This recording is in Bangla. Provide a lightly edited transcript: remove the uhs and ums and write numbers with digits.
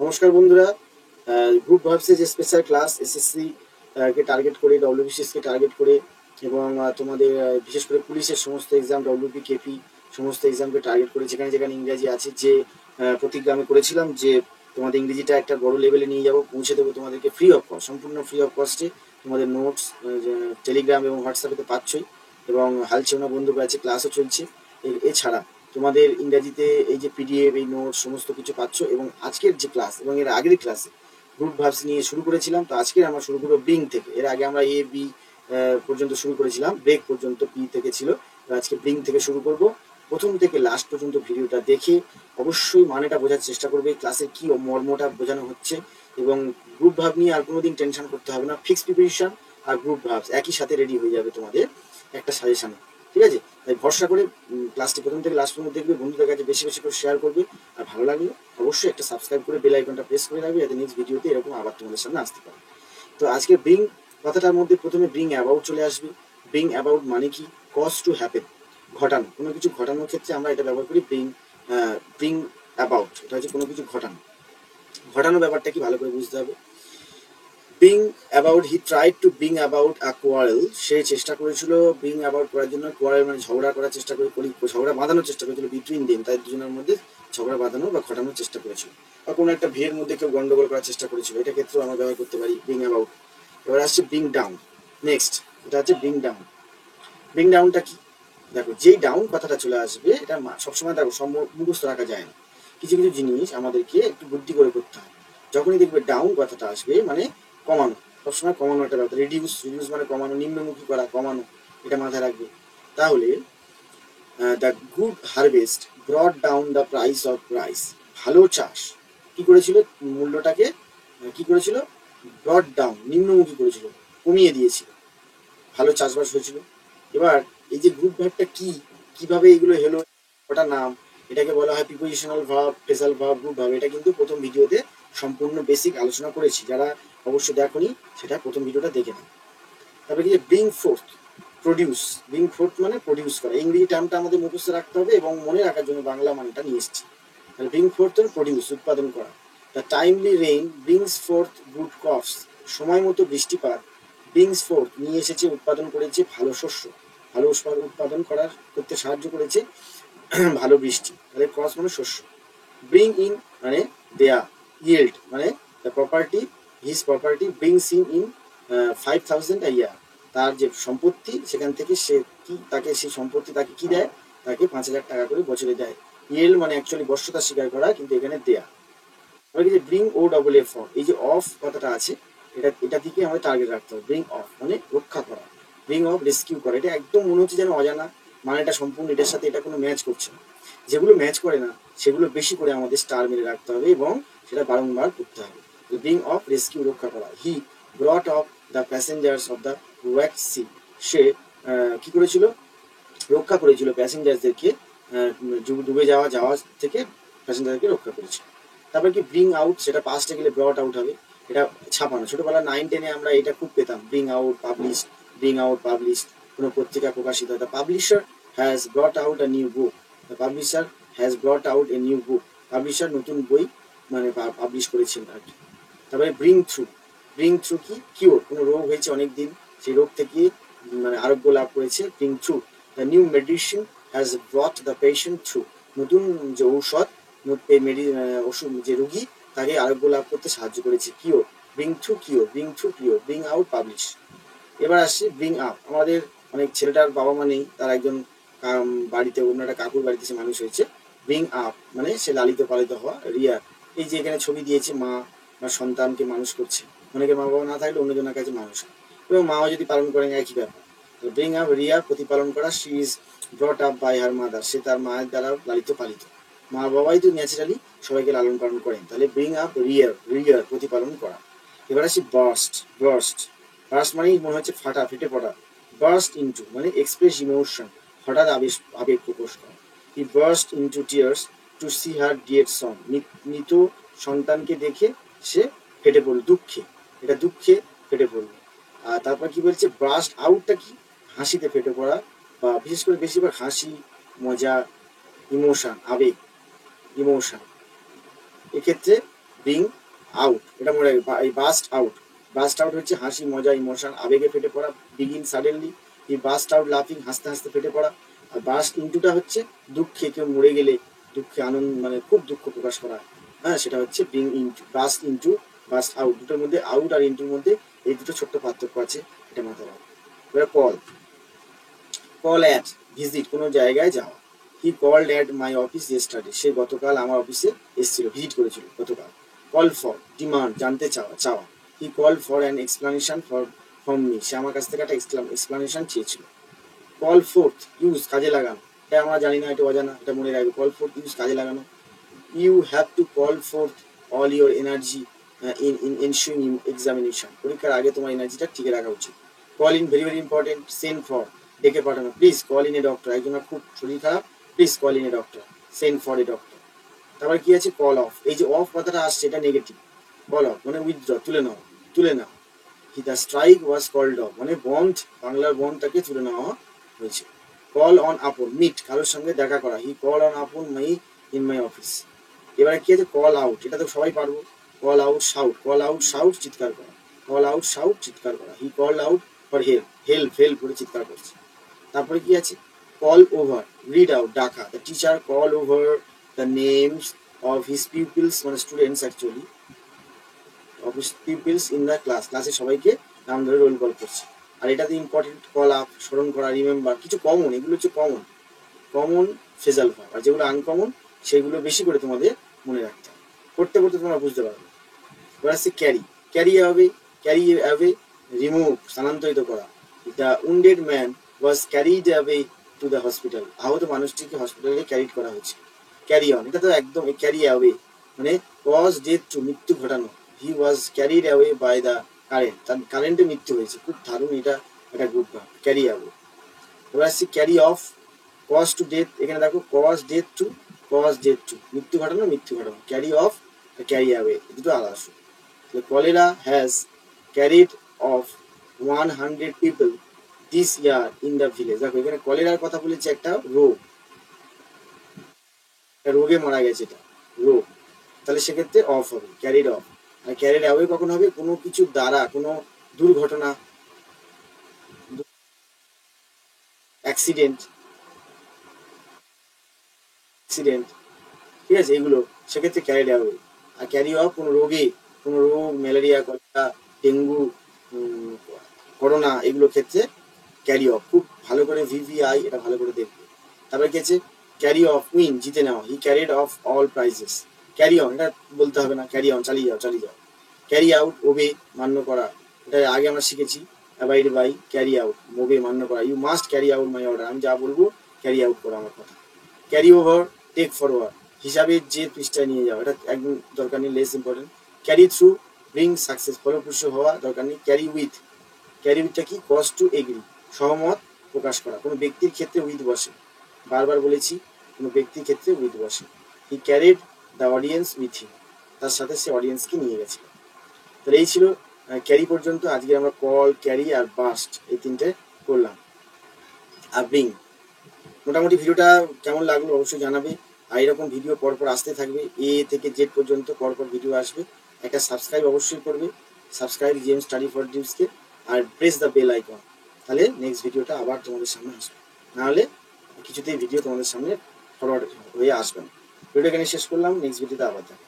নমস্কার বন্ধুরা। গ্রুপ ভার্বসের যে স্পেশাল ক্লাস এসএসসি কে টার্গেট করে, ডব্লিউবিসিএস কে টার্গেট করে এবং তোমাদের বিশেষ করে পুলিশের সমস্ত এক্সাম, ডব্লিউপি কেপি সমস্ত এক্সামকে টার্গেট করে যেখানে যেখানে ইংরাজি আছে, যে প্রতিজ্ঞা আমি করেছিলাম যে তোমাদের ইংরেজিটা একটা বড় লেভেলে নিয়ে যাবো, পৌঁছে দেবো তোমাদেরকে ফ্রি অফ কস্ট, সম্পূর্ণ ফ্রি অফ কস্টে। তোমাদের নোটস টেলিগ্রাম এবং হোয়াটসঅ্যাপে তো পাচ্ছই, এবং হালচেনা বন্ধু আছে, ক্লাসও চলছে। এছাড়া তোমাদের ইংরাজিতে এই যে পিডিএফ, এই নোট সমস্ত কিছু পাচ্ছ। এবং আজকের যে ক্লাস এবং এর আগের ক্লাসে গ্রুপ ভার্বস নিয়ে শুরু করেছিলাম, তো আজকে আমরা শুরু করবো বিং থেকে। এর আগে আমরা এ বি পর্যন্ত শুরু করেছিলাম, ব্রেক পর্যন্ত পি থেকে ছিল, আজকে বিং থেকে শুরু করব। প্রথম থেকে লাস্ট পর্যন্ত ভিডিওটা দেখে অবশ্যই মানেটা বোঝার চেষ্টা করবে, ক্লাসের কি মর্মটা বোঝানো হচ্ছে। এবং গ্রুপ ভার্ব নিয়ে আর কোনোদিন টেনশন করতে হবে না, ফিক্সড প্রিপারেশন আর গ্রুপ ভার্বস একই সাথে রেডি হয়ে যাবে তোমাদের একটা সাজেশনে। ঠিক আছে? তাই ভরসা করে ক্লাসটি প্রথম থেকে লাস্ট পর্যন্ত দেখবে, বন্ধুদের কাছে বেশি বেশি করে শেয়ার করবে। আর ভালো লাগলে অবশ্যই একটা সাবস্ক্রাইব করে বেল আইকনটা প্রেস করে রাখবে, যাতে নেক্সট ভিডিওতে এরকম আবার তোমাদের সামনে আসতে পারে। তো আজকে ব্রিং কথাটার মধ্যে প্রথমে ব্রিং অ্যাবাউট চলে আসবে। ব্রিং অ্যাবাউট মানে কি? কজ টু হ্যাপেন, ঘটানো, কোনো কিছু ঘটানোর ক্ষেত্রে আমরা এটা ব্যবহার করি ব্রিং। ব্রিং অ্যাবাউট এটা হচ্ছে কোনো কিছু ঘটানো। ঘটানো ব্যাপারটা কি ভালো করে বুঝতে হবে। Bring about, he tried to bring about a quarrel, সে চেষ্টা করেছিল বিং অ্যাবাউট করার জন্য, কোয়ারেল মানে ঝগড়া করার চেষ্টা করে, ঝগড়া বাঁধানোর চেষ্টা করেছিল বিটুইন দেম, তাদের দুজনের মধ্যে ঝগড়া বাঁধানো বা ঘটানোর চেষ্টা করেছিল, বা কোনো একটা ভিড়ের মধ্যে কেউ গন্ডগোল করার চেষ্টা করেছিল, এটা ক্ষেত্রেও আমরা ব্যবহার করতে পারি বিং অ্যাবাউট। এবার আসছে বিং ডাউন। নেক্সট এটা হচ্ছে বিং ডাউন। বিং ডাউনটা কি? দেখো, যেই ডাউন কথাটা চলে আসবে, এটা সবসময় দেখো মুখস্থ রাখা যায় না, কিছু কিছু জিনিস আমাদেরকে একটু বুদ্ধি করে করতে হয়। যখনই দেখবে ডাউন কথাটা আসবে মানে কমানো, সবসময় কমানো একটা ব্যাপার। রিডিউস, রিডিউস মানে কমানো, নিম্নমুখী করা, কমানো, এটা মাথায় রাখবে। তাহলে the good harvest ব্রট down the price of rice, ভালো চাষ কি করেছিল? মূল্যটাকে কি করেছিল? ব্রট ডাউন, নিম্নমুখী করেছিল, কমিয়ে দিয়েছিল, ভালো চাষবাস হয়েছিল। এবার এই যে গ্রুপ ভার্বটা কি, কিভাবে এগুলো হলো, ওটা নাম, এটাকে বলা হয় prepositional verb, phrasal verb, group verb. এটা কিন্তু প্রথম ভিডিওতে সম্পূর্ণ বেসিক আলোচনা করেছি, যারা অবশ্যই দেখোনি সেটা প্রথম ভিডিওটা দেখে নেন। তারপরে কি যে bring fourth, produce. Bring fourth মানে প্রডিউস করা, ইংরেজি টার্মটা আমাদের মুখস্থ রাখতে হবে এবং মনে রাখার জন্য বাংলা মানেটা নিয়ে এসেছি। তাহলে ব্রিং ফোর্থ প্রডিউস, উৎপাদন করা। The timely rain brings fourth good crops, সময় মতো বৃষ্টিপাত ব্রিংস ফোর্থ নিয়ে এসেছে, উৎপাদন করেছে ভালো শস্য, ভালো উৎপাদন করতে সাহায্য করেছে ভালো বৃষ্টি। তাহলে ক্রস মানে শস্য। ব্রিং ইন মানে দেয়া, ইয়েল্ড মানে the property, his property brings in 5,000 a year, তার যে সম্পত্তি সেখান থেকে সে কি, তাকে সেই সম্পত্তি তাকে কি দেয়? তাকে 5,000 টাকা করে বছরে দেয়। ইয়েল মানে অ্যাকচুয়ালি বর্ষতা স্বীকার করা, কিন্তু এখানে দেয়া। এবার কি যে ব্রিং ও ডবল এফ, এই যে অফ কথাটা আছে, এটা থেকে আমাদের টার্গেট রাখতে হবে। ব্রিং অফ মানে রক্ষা করা, ব্রিং অফ রেস্কিউ করা। এটা একদম মনে হচ্ছে যেন অজানা, মানে এটা সম্পূর্ণ এটার সাথে এটা কোনো ম্যাচ করছে না। যেগুলো ম্যাচ করে না সেগুলো বেশি করে আমাদের স্টার মেরে রাখতে হবে এবং সেটা বারংবার করতে হবে। ব্রিং অফ ডেস্কিউ, রক্ষা করা। He brought off the passengers of the wet sea, সে কি করেছিল? রক্ষা করেছিল প্যাসেঞ্জারদেরকে, ডুবে যাওয়া থেকে প্যাসেঞ্জারকে রক্ষা করেছিল। তারপর কি ব্রিং আউট, সেটা পাস্টে গেলে ব্রট আউট হবে। এটা ছাপানো, ছোটবেলা 9-10-এ আমরা এটা খুব পেতাম, bring out, publish, bring out publish, কোনো পত্রিকা প্রকাশিত। The publisher has brought out a new book, the publisher has brought out a new book, publisher নতুন বই মানে পাবলিশ করেছেন আর কি। তারপরে ব্রিং থ্রু, ব্রিং থ্রু কি? কিওর, কোনো রোগ হয়েছে অনেক দিন, সেই রোগ থেকে মানে আরোগ্য লাভ করেছে, bring through. The new medicine has brought the patient through, নতুন যে ঔষধ, ওষুধ যে রুগী তাকে আরোগ্য লাভ করতে সাহায্য করেছে। Cure, bring through cure, bring through cure, bring out publish. এবার আসছে ব্রিং আপ। আমাদের অনেক ছেলেটার বাবা মা নেই, তার একজন বাড়িতে, অন্য একটা কাকুর বাড়িতে সে মানুষ হয়েছে। ব্রিং আপ মানে সে লালিত পালিত হওয়া, রিয়ার। এই যে এখানে ছবি দিয়েছে, মা বা সন্তানকে মানুষ করছে, অনেকে মা বাবা না থাকলে অন্যজনের কাছে মানুষ হয়, এবং মাও যদি পালন করেন একই ব্যাপার। ব্রিং আপ, রিয়া প্রতিপালন করা। She is brought up by her mother, সে তার মায়ের দ্বারা লালিত পালিত। মা বাবাই তো ন্যাচারালি সবাইকে লালন পালন করেন, তাহলে ব্রিং আপ রিয়ার, রিয়ার প্রতিপালন করা। এবার আসি বার্স্ট, বার্স্ট। বার্স্ট মানেই মনে হচ্ছে ফাটা, ফেটে পড়া। বার্স্ট ইনটু মানে এক্সপ্রেস ইমোশন, হঠাৎ আবেগ প্রকাশ করা। He burst into tears to see her died son, মৃত সন্তানকে দেখে সে ফেটে পড়ল দুঃখে, এটা দুঃখে ফেটে পড়ল। আর তারপর কি বলছে? বার্স্ট আউটটা কি? হাসিতে ফেটে পড়া, বা বিশেষ করে বেশিরভাগ হাসি, মজা, ইমোশন, আবেগ, ইমোশন। এক্ষেত্রে ব্রিং আউট, এটা মনে রাখবে। এই বাস্ট আউট, বাস্ট আউট হচ্ছে হাসি, মজা, ইমোশন, আবেগে ফেটে পড়া। বিগিন সাডেনলি, হি বাস্ট আউট লাফিং, হাসতে হাসতে ফেটে পড়া। আর বাস্ট ইন্টুটা হচ্ছে দুঃখে, কেউ মরে গেলে দুঃখে আনন্দ, মানে খুব দুঃখ প্রকাশ করা, হ্যাঁ, সেটা হচ্ছে bring into. Burst into, burst out, দুটোর মধ্যে, আউট আর ইন্টুর মধ্যে এই দুটো ছোট্ট পার্থক্য আছে, এটা মাথায় রাখবে। এবার কল, কল অ্যাট, ভিজিট, কোনো জায়গায় যাওয়া। He called at my office yesterday, সে গতকাল আমার অফিসে এসেছিল, ভিজিট করেছিল গতকাল। কল ফর, ডিমান্ড, জানতে চাওয়া, চাওয়া। He call for an explanation from me, সে আমার কাছ থেকে একটা এক্সপ্লানেশন চেয়েছিল। কল ফোর্থ, ইউজ, কাজে লাগানো, এটা আমরা জানি না, এটা অজানা, এটা মনে রাখবে। কল ফোর্থ, ইউজ, কাজে লাগানো। You have to call forth all your energy in ensuing examination, পরীক্ষার আগে তোমার এনার্জিটা ঠিক রাখা উচিত। Call in, very very important. Send for, ডেকে পাঠানো, please call in a doctor, একজনের খুব শরীর খারাপ, please call in a doctor, send for a doctor. তারপর কি আছে, কল অফ, এই যে অফ কথাটা আসছে এটা নেগেটিভ। কল অফ মানে উইথড্র, তুলে নাও, তুলে নাও। The strike was called off, মানে বন্ধ, বাংলার বন্ধটাকে তুলে নেওয়া হয়েছে। কল অন আপন, মিট, কারোর সঙ্গে দেখা করা। হি কল অন আপন মাই ইন মাই অফিস। এবারে কি আছে, কল আউট, এটা তো সবাই পারবো। Call out shout, call out shout, চিৎকার করা। কল আউট শাউট, চিৎকার করা। He call out for help, help help করে চিৎকার করছে। তারপরে কি আছে, কল ওভার, রিড আউট, ডাকা। The teacher call over the names of his peoples, মানে students actually, of his peoples in the class, ক্লাসে সবাইকে নাম ধরে রোল কল করছে। আর এটাতে ইম্পর্টেন্ট, কল আপ, স্মরণ করা, রিমেম্বার, কিছু কমন, এগুলো হচ্ছে কমন, কমন ফেজাল ভার্ব। আর যেগুলো আনকমন সেগুলো বেশি করে তোমাদের মনে রাখতে হবে, পড়তে পড়তে তোমরা বুঝতে পারবে। এবার আসছে ক্যারি, ক্যারি অ্যাওয়ে, রিমুভ, স্থানান্তরিত করা। The wounded man was carried away to the hospital, আহত মানুষটিকে হসপিটালে ক্যারিড করা হয়েছে। ক্যারি অন, এটা তো একদম, ক্যারি অ্যাওয়ে মানে কজ ডেথ টু, মৃত্যু ঘটানো। He was carried away by the current, তার কারেন্টে মৃত্যু হয়েছে, খুব দারুণ, এটা একটা গুড ভাব, ক্যারি অ্যাওয়ে। এবার আসছে carry off, cause to death, এখানে দেখো cause death to, cause death to, মৃত্যু ঘটানো, মৃত্যু ঘটানো। ক্যারি অফ, ক্যারি অ্যাওয়ে, দুটো আলাদা। Cholera has carried of 100 people this year in the village. দেখো এখানে কলেরার কথা বলেছে, একটা রোগ, রোগে মারা গেছে, এটা রোগ, তাহলে সেক্ষেত্রে অফ হবে, ক্যারিড অফ। আর ক্যারিড অ্যাওয়ে কখন হবে, কোনো কিছু দ্বারা, কোনো দুর্ঘটনা, অ্যাক্সিডেন্ট, অ্যাক্সিডেন্ট, ঠিক আছে, এগুলো সেক্ষেত্রে ক্যারিড অ্যাওয়ে। আর ক্যারি অফ কোনো রোগে, কোনো রোগ, ম্যালেরিয়া, কলেরা, ডেঙ্গু, করোনা, এগুলোর ক্ষেত্রে ক্যারি অফ। খুব ভালো করে ভিভিআই, এটা ভালো করে দেখবে। তারপরে কি আছে, ক্যারি অফ, উইন, জিতে নেওয়া। হি carried of all prices. Carry on, এটা বলতে হবে না, ক্যারি অন, চালিয়ে যাও, চালিয়ে যাও। ক্যারি আউট, ওবে, মান্য করা, এটা আগে আমরা শিখেছি, abide by, carry out, obey, মান্য করা। You must carry out my order, আমি যা বলবো ক্যারি আউট করো আমার কথা। ক্যারি ওভার, টেক ফরওয়ার্ড, হিসাবে যে পৃষ্ঠায় নিয়ে যাও, এটা একদম দরকার নেই, less important. Carry through, bring success, ফলপ্রসূ হওয়া, দরকার নেই। ক্যারি উইথ, ক্যারি উইথটা কি, কজ টু এগ্রি, সহমত প্রকাশ করা, কোনো ব্যক্তির ক্ষেত্রে উইথ বসে, বারবার বলেছি, কোনো ব্যক্তির ক্ষেত্রে উইথ বসে। হি carried the audience with him, তার সাথে সে অডিয়েন্সকে নিয়ে গেছিল। তাহলে এই ছিল ক্যারি পর্যন্ত। আজকে আমরা কল, ক্যারি আর বাস্ট, এই তিনটে করলাম। আর ব্রিং, মোটামুটি ভিডিওটা কেমন লাগলো অবশ্যই জানাবে। আর এরকম ভিডিও পরপর আসতে থাকবে, এ থেকে জেড পর্যন্ত পরপর ভিডিও আসবে। একটা সাবস্ক্রাইব অবশ্যই করবে, সাবস্ক্রাইব জেমস স্টাডি ফর ড্রিমসকে, আর প্রেস দ্য বেল আইকন, তাহলে নেক্সট ভিডিওটা আবার তোমাদের সামনে আসবে। নাহলে কিছুতেই ভিডিও তোমাদের সামনে ফরওয়ার্ড হয়ে আসবে না। ভিডিও এখানে শেষ করলাম, নেক্সট ভিডিওতে আবার দেখা।